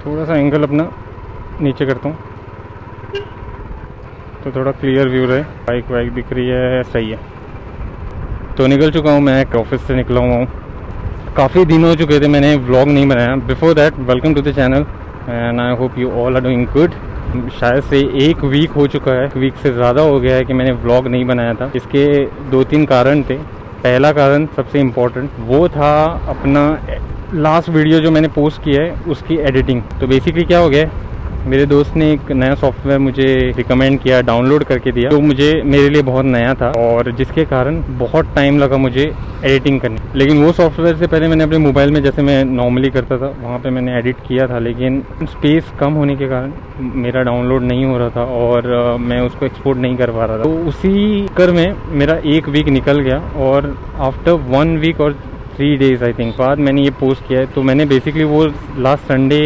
थोड़ा सा एंगल अपना नीचे करता हूँ तो थोड़ा क्लियर व्यू रहे। बाइक वाइक दिख रही है, सही है। तो निकल चुका हूँ मैं, ऑफिस से निकला हुआ हूँ। काफ़ी दिन हो चुके थे मैंने व्लॉग नहीं बनाया। Before that welcome to the channel and I hope you all are doing good. शायद से 1 वीक हो चुका है, 1 वीक से ज़्यादा हो गया है कि मैंने व्लॉग नहीं बनाया था। इसके 2-3 कारण थे। पहला कारण सबसे इम्पोर्टेंट वो था अपना लास्ट वीडियो जो मैंने पोस्ट किया है उसकी एडिटिंग। तो बेसिकली क्या हो गया, मेरे दोस्त ने एक नया सॉफ्टवेयर मुझे रिकमेंड किया, डाउनलोड करके दिया, तो मेरे लिए बहुत नया था और जिसके कारण बहुत टाइम लगा मुझे एडिटिंग करने। लेकिन वो सॉफ्टवेयर से पहले मैंने अपने मोबाइल में, जैसे मैं नॉर्मली करता था, वहाँ पे मैंने एडिट किया था, लेकिन स्पेस कम होने के कारण मेरा डाउनलोड नहीं हो रहा था और मैं उसको एक्सपोर्ट नहीं कर पा रहा था। तो उसी चक्कर में मेरा 1 वीक निकल गया और आफ्टर 1 वीक और 3 डेज आई थिंक बाद मैंने ये पोस्ट किया है। तो मैंने बेसिकली वो लास्ट संडे,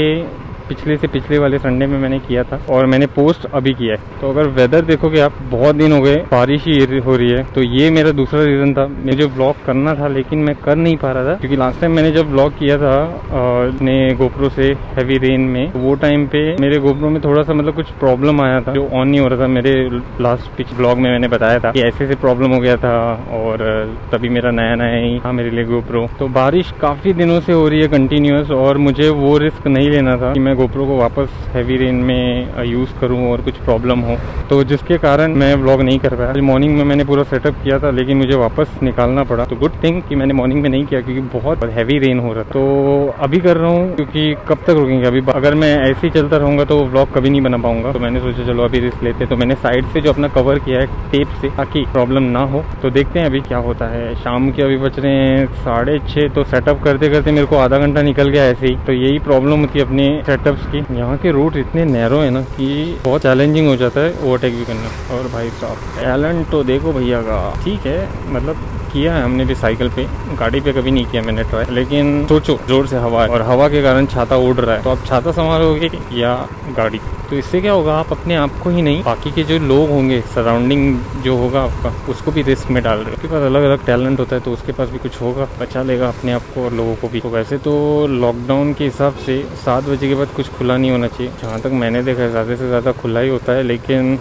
पिछले वाले संडे में मैंने किया था और मैंने पोस्ट अभी किया है। तो अगर वेदर देखोगे आप, बहुत दिन हो गए बारिश ही हो रही है, तो ये मेरा दूसरा रीज़न था। मुझे व्लॉग करना था लेकिन मैं कर नहीं पा रहा था, क्योंकि लास्ट टाइम मैंने जब व्लॉग किया था अपने गोप्रो से हैवी रेन में, तो वो टाइम पे मेरे गोप्रो में थोड़ा सा मतलब कुछ प्रॉब्लम आया था जो ऑन नहीं हो रहा था। मेरे लास्ट व्लॉग में मैंने बताया था कि ऐसे प्रॉब्लम हो गया था और तभी मेरा नया ही था मेरे लिए गोप्रो। तो बारिश काफ़ी दिनों से हो रही है कंटिन्यूस और मुझे वो रिस्क नहीं लेना था कि मैं गोप्रो को वापस हैवी रेन में यूज़ करूं और कुछ प्रॉब्लम हो, तो जिसके कारण मैं व्लॉग नहीं कर पाया। आज मॉर्निंग में मैंने पूरा सेटअप किया था लेकिन मुझे वापस निकालना पड़ा। तो गुड थिंग कि मैंने मॉर्निंग में नहीं किया क्योंकि बहुत हैवी रेन हो रहा था। तो अभी कर रहा हूँ क्योंकि कब तक रुकेंगे, अभी अगर मैं ऐसे ही चलता रहूँगा तो व्लॉग कभी नहीं बना पाऊंगा। तो मैंने सोचा चलो अभी रिस्क लेते। तो मैंने साइड से जो अपना कवर किया है टेप से ताकि प्रॉब्लम ना हो। तो देखते हैं अभी क्या होता है। शाम के अभी बज रहे हैं 6:30। तो सेटअप करते करते मेरे को आधा घंटा निकल गया ऐसे ही। तो यही प्रॉब्लम होती है अपने सेटअप्स की। यहाँ के रूट इतने नैरो है ना कि बहुत चैलेंजिंग हो जाता है ओवरटेक भी करना। और भाई साहब टैलेंट तो देखो भैया का, ठीक है, मतलब किया है हमने भी साइकिल पे, गाड़ी पे कभी नहीं किया मैंने ट्राई। लेकिन सोचो जोर से हवा है और हवा के कारण छाता उड़ रहा है, तो आप छाता संभालोगे या गाड़ी? तो इससे क्या होगा, आप अपने आप को ही नहीं बाकी के जो लोग होंगे, सराउंडिंग जो होगा आपका, उसको भी रिस्क में डाल रहे हो। उसके पास अलग अलग टैलेंट होता है तो उसके पास भी कुछ होगा, बचा लेगा अपने आप को और लोगों को भी। तो वैसे तो लॉकडाउन के हिसाब से 7 बजे के बाद कुछ खुला नहीं होना चाहिए। जहाँ तक मैंने देखा है ज़्यादा से ज़्यादा खुला ही होता है, लेकिन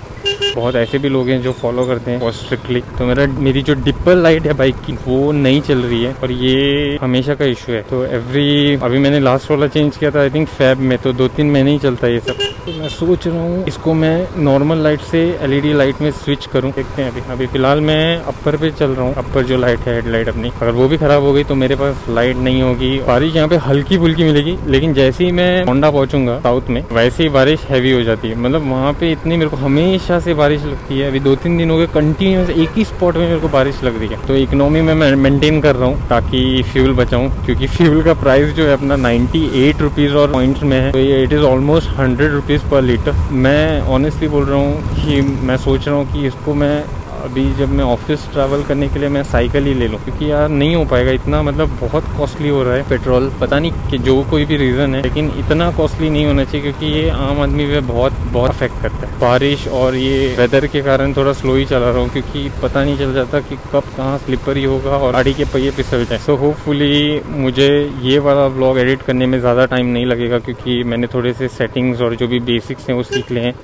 बहुत ऐसे भी लोग हैं जो फॉलो करते हैं बहुत स्ट्रिक्टली। तो मेरी जो डिपर लाइट है बाइक की वो नहीं चल रही है और ये हमेशा का इशू है। तो अभी मैंने लास्ट वाला चेंज किया था आई थिंक फेब में, तो 2-3 महीने ही चलता है ये सब। तो मैं सोच रहा हूँ इसको मैं नॉर्मल लाइट से LED लाइट में स्विच करूँ। देखते हैं अभी फिलहाल मैं अपर पे चल रहा हूँ। अपर जो लाइट है हेडलाइट अपनी, अगर वो भी खराब हो गई तो मेरे पास लाइट नहीं होगी। बारिश यहाँ पे हल्की फुल्की मिलेगी, लेकिन जैसे ही मैं होंडा पहुंचूंगा साउथ में वैसे ही बारिश हैवी हो जाती है। मतलब वहाँ पे इतनी मेरे को हमेशा से बारिश लगती है। अभी 2-3 दिन हो गए कंटिन्यूस एक ही स्पॉट में मेरे को बारिश लग रही है। तो इकोनॉमी में मैं मेंटेन कर रहा हूँ ताकि फ्यूल बचाऊं, क्योंकि फ्यूल का प्राइस जो है अपना 98 रुपीज़ और पॉइंट्स में है, तो ये इट इज़ ऑलमोस्ट 100 रुपीज़ पर लीटर। मैं ऑनेस्टली बोल रहा हूँ कि मैं सोच रहा हूँ कि इसको मैं अभी जब मैं ऑफिस ट्रैवल करने के लिए मैं साइकिल ही ले लूँ, क्योंकि यार नहीं हो पाएगा इतना, मतलब बहुत कॉस्टली हो रहा है पेट्रोल। पता नहीं कि जो कोई भी रीज़न है, लेकिन इतना कॉस्टली नहीं होना चाहिए क्योंकि ये आम आदमी पे बहुत अफेक्ट करता है। बारिश और ये वेदर के कारण थोड़ा स्लो ही चला रहा हूँ क्योंकि पता नहीं चल जाता कि कब कहाँ स्लिपरी होगा और गाड़ी के पहिए फिसल जाए। सो होपफुली मुझे ये वाला व्लॉग एडिट करने में ज़्यादा टाइम नहीं लगेगा क्योंकि मैंने थोड़े से सेटिंग्स और जो भी बेसिक्स हैं वो सीख लिए हैं।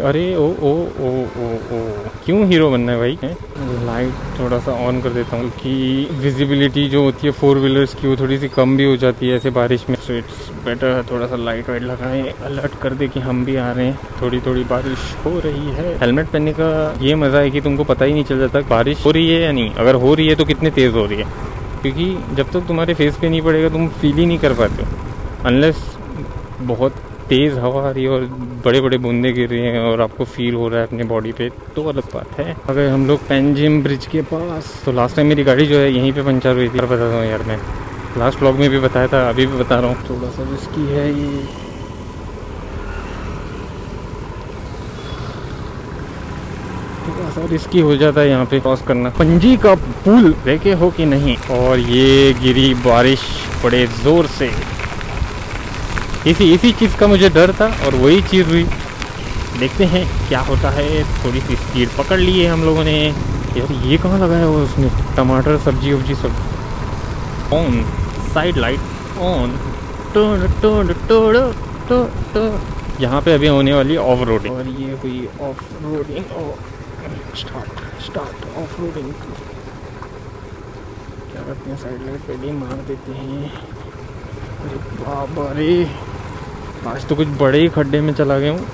अरे ओ ओ ओ ओ ओ क्यों हीरो बनना है भाई? लाइट थोड़ा सा ऑन कर देता हूँ क्योंकि विजिबिलिटी जो होती है 4 व्हीलर्स की वो थोड़ी सी कम भी हो जाती है ऐसे बारिश में। सो इट्स बेटर थोड़ा सा लाइट वाइट लगाएं, अलर्ट कर दे कि हम भी आ रहे हैं। थोड़ी बारिश हो रही है। हेलमेट पहनने का ये मज़ा है कि तुमको पता ही नहीं चल जाता बारिश हो रही है या नहीं। अगर हो रही है तो कितनी तेज़ हो रही है, क्योंकि जब तक तुम्हारे फेस पे नहीं पड़ेगा तुम फील ही नहीं कर पाते हो, अनलेस बहुत तेज़ हवा आ रही है और बड़े बड़े बूंदे गिर रही हैं और आपको फील हो रहा है अपने बॉडी पे, तो अलग बात है। अगर हम लोग पेंजिम ब्रिज के पास, तो लास्ट टाइम मेरी गाड़ी जो है यहीं पे पंचर हुई थी। बताता हूँ यार, मैं लास्ट व्लॉग में भी बताया था, अभी भी बता रहा हूँ, थोड़ा सा रिस्की है ये। थोड़ा सा रिस्की हो जाता है यहाँ पे क्रॉस करना। पंजी का पुल देखे हो कि नहीं? और ये गिरी बारिश बड़े जोर से। इसी चीज़ का मुझे डर था और वही चीज़ हुई। देखते हैं क्या होता है। थोड़ी सी स्पीड पकड़ ली है हम लोगों ने। यार ये कहाँ लगाया हुआ उसने? टमाटर सब्जी वब्जी सब on, side light on, toad toad toad यहाँ पे अभी होने वाली ऑफ रोडिंग, और ये हुई ऑफ रोडिंग। और स्टार्ट ऑफ रोडिंग। क्या करते हैं, साइड लाइट पहले मार देते हैं। अरे बाबा रे, आज तो कुछ बड़े ही खड्डे में चला गया हूँ।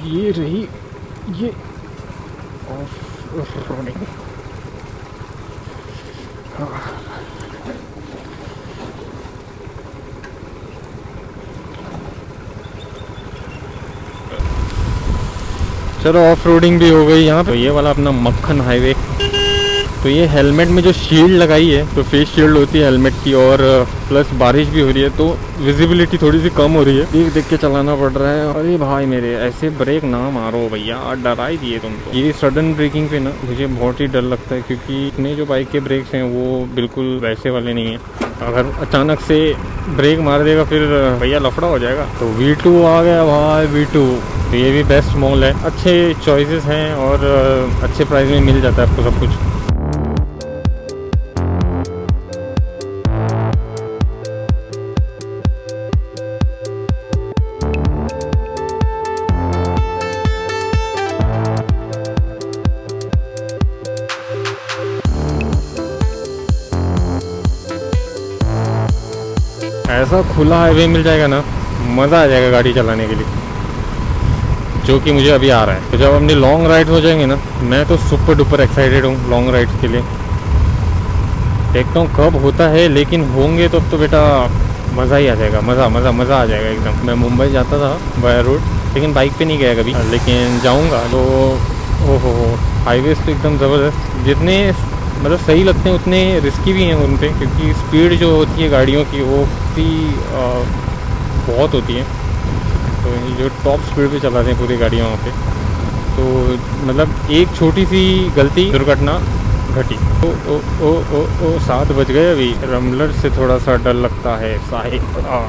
ये रही ये ऑफ रोडिंग। चलो ऑफ रोडिंग भी हो गई यहाँ पे। तो ये वाला अपना मक्खन हाईवे। तो ये हेलमेट में जो शील्ड लगाई है, तो फेस शील्ड होती है हेलमेट की, और प्लस बारिश भी हो रही है तो विजिबिलिटी थोड़ी सी कम हो रही है। देख देख के चलाना पड़ रहा है। अरे भाई मेरे, ऐसे ब्रेक ना मारो भैया, डरा ही दिए तुम तो। ये सडन ब्रेकिंग पे ना मुझे बहुत ही डर लगता है, क्योंकि इतने जो बाइक के ब्रेक्स हैं वो बिल्कुल वैसे वाले नहीं है। अगर अचानक से ब्रेक मार देगा फिर भैया लफड़ा हो जाएगा। तो V2 आ गया भाई, V2। तो ये भी बेस्ट मॉल है, अच्छे चॉइसेस हैं और अच्छे प्राइस में मिल जाता है आपको सब कुछ। ऐसा खुला हाईवे मिल जाएगा ना, मज़ा आ जाएगा गाड़ी चलाने के लिए, जो कि मुझे अभी आ रहा है। तो जब अपनी लॉन्ग राइड हो जाएंगे ना, मैं तो सुपर डुपर एक्साइटेड हूँ लॉन्ग राइड के लिए। देखता हूँ कब होता है, लेकिन होंगे तो अब तो बेटा मज़ा ही आ जाएगा। मज़ा आ जाएगा एकदम। मैं मुंबई जाता था बाय रोड, लेकिन बाइक पे नहीं गया कभी, लेकिन जाऊँगा तो ओहो, हाईवेज तो एकदम ज़बरदस्त। जितने मतलब सही लगते हैं उतने रिस्की भी हैं उन पर, क्योंकि स्पीड जो होती है गाड़ियों की वो बहुत होती है। तो जो टॉप स्पीड पे चलाते हैं पूरी गाड़ियाँ वहाँ पे, तो मतलब एक छोटी सी गलती, दुर्घटना घटी। ओ 7 बज गए अभी। रमलर से थोड़ा सा डर लगता है साहिब।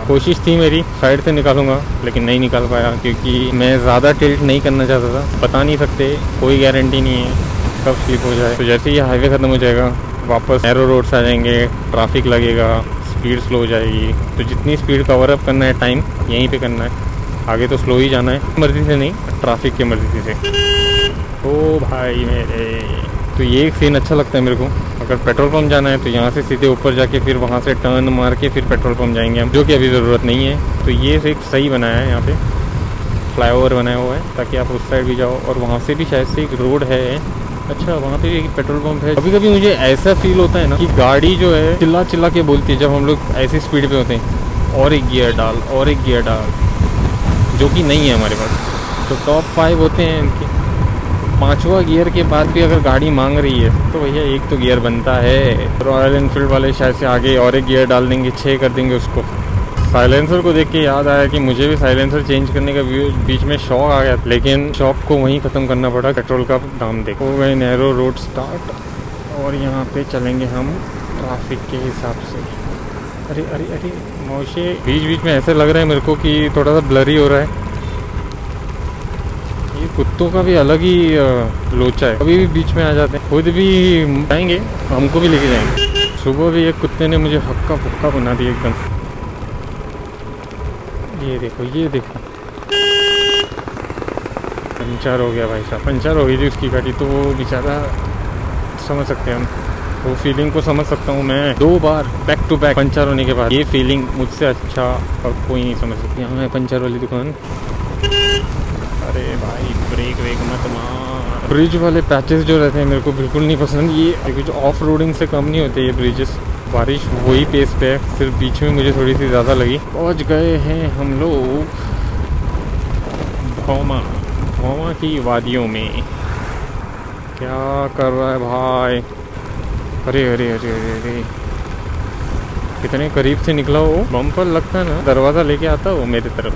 कोशिश थी मेरी साइड से निकालूंगा, लेकिन नहीं निकाल पाया, क्योंकि मैं ज़्यादा टिल्ट नहीं करना चाहता था। बता नहीं सकते, कोई गारंटी नहीं है कब स्लिप हो जाए। तो जैसे ही हाईवे ख़त्म हो जाएगा, वापस नैरो रोड्स आ जाएंगे, ट्रैफिक लगेगा, स्पीड स्लो हो जाएगी। तो जितनी स्पीड कवर अप करना है टाइम, यहीं पे करना है। आगे तो स्लो ही जाना है, मर्जी से नहीं, ट्रैफिक की मर्जी से। ओ भाई मेरे, तो ये एक सीन अच्छा लगता है मेरे को। अगर पेट्रोल पंप जाना है तो यहाँ से सीधे ऊपर जाके फिर वहाँ से टर्न मार के फिर पेट्रोल पंप जाएंगे हम, जो कि अभी ज़रूरत नहीं है। तो ये एक सही बनाया है, यहाँ पे फ्लाईओवर बनाया हुआ है ताकि आप उस साइड भी जाओ, और वहाँ से भी शायद से एक रोड है। अच्छा, वहाँ पे एक पेट्रोल पंप है। कभी कभी मुझे ऐसा फील होता है ना कि गाड़ी जो है चिल्ला चिल्ला के बोलती है जब हम लोग ऐसी स्पीड पे होते हैं, और एक गियर डाल, और एक गियर डाल, जो कि नहीं है हमारे पास। तो टॉप 5 होते हैं इनके, 5वां गियर के बाद भी अगर गाड़ी मांग रही है तो भैया एक तो गियर बनता है। रॉयल एनफील्ड वाले शायद से आगे और एक गियर डाल देंगे, 6 कर देंगे उसको। साइलेंसर को देख के याद आया कि मुझे भी साइलेंसर चेंज करने का बीच में शौक आ गया, लेकिन शौक को वहीं ख़त्म करना पड़ा पेट्रोल का दाम देखो। हो गए नैरो रोड स्टार्ट, और यहाँ पे चलेंगे हम ट्रैफिक के हिसाब से। अरे अरे अरे मौशे, बीच बीच में ऐसे लग रहा है मेरे को कि थोड़ा सा ब्लरी हो रहा है। ये कुत्तों का भी अलग ही लोचा है, कभी भी बीच में आ जाते हैं। खुद भी जाएंगे, हमको भी लेके जाएंगे। सुबह भी एक कुत्ते ने मुझे हक्का पुक्का बना दिया एकदम। ये देखो, ये देखो, पंचर हो गया भाई साहब, पंचर हो गई थी उसकी गाड़ी। तो वो बेचारा, समझ सकते हैं हम, वो फीलिंग को समझ सकता हूँ मैं। 2 बार बैक टू बैक पंचर होने के बाद ये फीलिंग मुझसे अच्छा और कोई नहीं समझ सकती। यहाँ है पंचर वाली दुकान। अरे भाई ब्रेक वेक मत मार। ब्रिज वाले पैचेस जो रहते हैं मेरे को बिल्कुल नहीं पसंद। ये कुछ ऑफ रोडिंग से कम नहीं होते ये ब्रिजेस। बारिश वही पेस पे है, सिर्फ बीच में मुझे थोड़ी सी ज़्यादा लगी। पहुँच गए हैं हम लोग भौमा की वादियों में। क्या कर रहा है भाई? अरे अरे अरे अरे अरे, कितने करीब से निकला वो। बम्पर लगता है ना, दरवाज़ा लेके आता वो मेरी तरफ।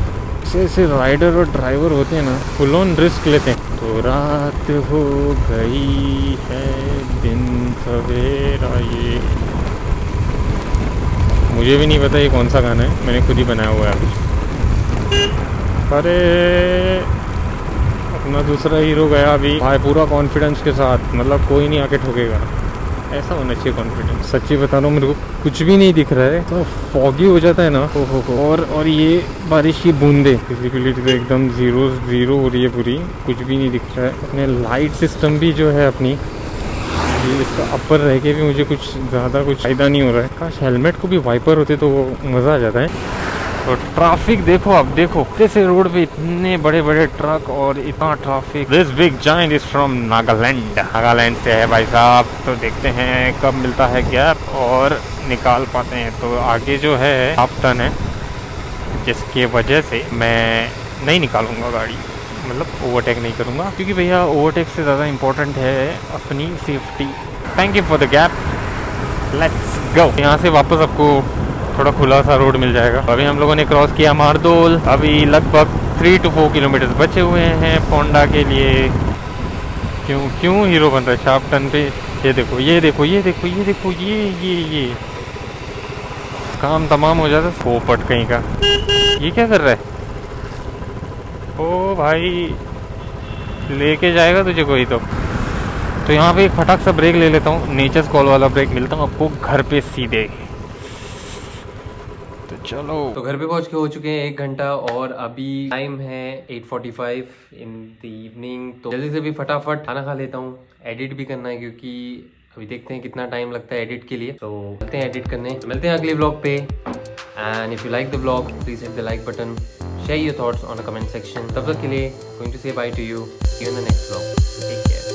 ऐसे राइडर और ड्राइवर होते हैं ना, फुल ऑन रिस्क लेते हैं। तो रात हो गई है, दिन सवेरा। ये मुझे भी नहीं पता ये कौन सा गाना है, मैंने खुद ही बनाया हुआ है अभी। अरे अपना दूसरा हीरो गया अभी भाई पूरा कॉन्फिडेंस के साथ, मतलब कोई नहीं आके ठोकेगा, ऐसा होना चाहिए कॉन्फिडेंस। सच्ची बता रहा हूँ मेरे को कुछ भी नहीं दिख रहा है, तो फॉगी हो जाता है ना। हो और ये बारिश की बूंदे फिजिकली तो एकदम जीरो जीरो हो रही है पूरी, कुछ भी नहीं दिख रहा है। अपने लाइट सिस्टम भी जो है अपनी, इसका अपर रह के भी मुझे कुछ ज़्यादा कुछ फायदा नहीं हो रहा है। काश हेलमेट को भी वाइपर होते तो मज़ा आ जाता है। तो ट्रैफिक देखो, अब देखो जैसे रोड पे इतने बड़े बड़े ट्रक और इतना traffic. This big giant is from Nagaland से है भाई साहब। तो देखते हैं कब मिलता है गैप और निकाल पाते हैं। तो आगे जो है हाफ टर्न है, जिसके वजह से मैं नहीं निकालूंगा गाड़ी, मतलब ओवरटेक नहीं करूंगा, क्योंकि भैया ओवरटेक से ज़्यादा इम्पोर्टेंट है अपनी safety. Thank you for the gap, let's go. यहाँ से वापस आपको थोड़ा खुला सा रोड मिल जाएगा। अभी हम लोगों ने क्रॉस किया मारदोल, अभी लगभग 3 to 4 किलोमीटर बचे हुए हैं पोंडा के लिए। क्यों हीरो बन रहा है शार्प टर्न पे? ये देखो ये देखो ये देखो ये देखो ये काम तमाम हो जाता। पोपट कहीं का, ये क्या कर रहा है? ओ भाई लेके जाएगा तुझे कोई तो यहाँ पे एक फटाक सा ब्रेक ले लेता हूँ, नेचर्स कॉल वाला ब्रेक। मिलता हूँ आपको घर पे सीधे। तो चलो, तो घर पे पहुंच के हो चुके हैं 1 घंटा और अभी टाइम है 8:45 इन द इवनिंग। तो जल्दी से भी फटाफट खाना खा लेता हूँ, एडिट भी करना है क्योंकि अभी देखते हैं कितना टाइम लगता है एडिट के लिए। तो चलते हैं एडिट करने, मिलते हैं अगले व्लॉग पे। And if you like the vlog please hit the like button, share your thoughts on the comment section. तब तक के लिए going to say bye to you. See you in the next vlog. Take care.